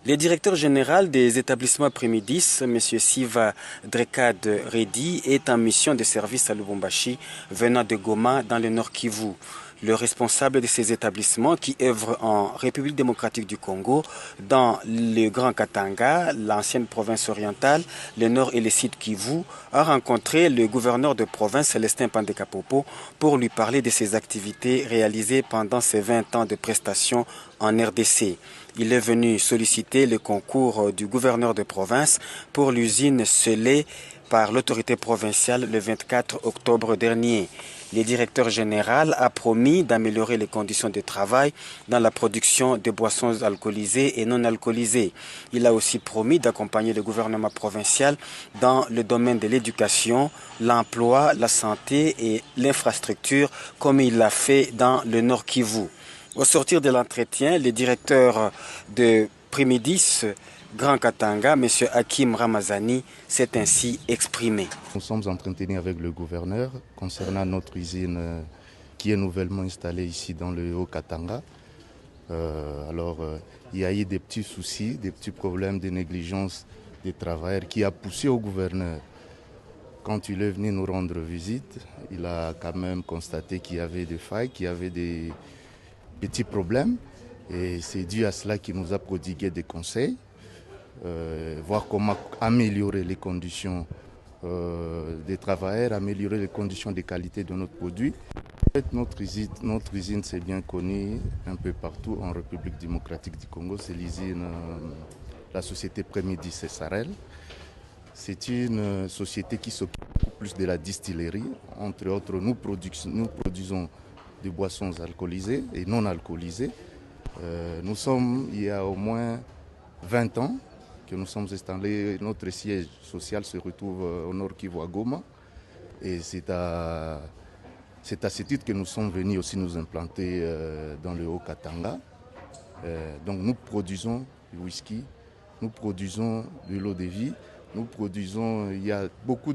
Le directeur général des établissements Primidis, M. Siva Drekad Reddy, est en mission de service à Lubumbashi, venant de Goma, dans le Nord Kivu. Le responsable de ces établissements, qui œuvre en République démocratique du Congo, dans le Grand Katanga, l'ancienne province orientale, le Nord et le Sud Kivu, a rencontré le gouverneur de province, Célestin Pandekapopo, pour lui parler de ses activités réalisées pendant ses 20 ans de prestations en RDC. Il est venu solliciter le concours du gouverneur de province pour l'usine scellée par l'autorité provinciale le 24 octobre dernier. Le directeur général a promis d'améliorer les conditions de travail dans la production de boissons alcoolisées et non alcoolisées. Il a aussi promis d'accompagner le gouvernement provincial dans le domaine de l'éducation, l'emploi, la santé et l'infrastructure, comme il l'a fait dans le Nord Kivu. Au sortir de l'entretien, le directeur de Primidis, Grand Katanga, M. Hakim Ramazani, s'est ainsi exprimé. Nous sommes entretenus avec le gouverneur concernant notre usine qui est nouvellement installée ici dans le Haut-Katanga. Il y a eu des petits soucis, des petits problèmes de négligence des travailleurs qui a poussé au gouverneur. Quand il est venu nous rendre visite, il a quand même constaté qu'il y avait des failles, qu'il y avait des petits problèmes. Et c'est dû à cela qu'il nous a prodigué des conseils. Voir comment améliorer les conditions des travailleurs, améliorer les conditions de qualité de notre produit. En fait, notre usine c'est bien connu un peu partout en République démocratique du Congo. C'est l'usine, la société Primidis SARL. C'est une société qui s'occupe beaucoup plus de la distillerie. Entre autres, nous produisons des boissons alcoolisées et non alcoolisées. Il y a au moins 20 ans que nous sommes installés, notre siège social se retrouve au Nord Kivu à Goma. Et c'est à ce titre que nous sommes venus aussi nous implanter dans le Haut-Katanga. Donc nous produisons du whisky, nous produisons de l'eau de vie, il y a beaucoup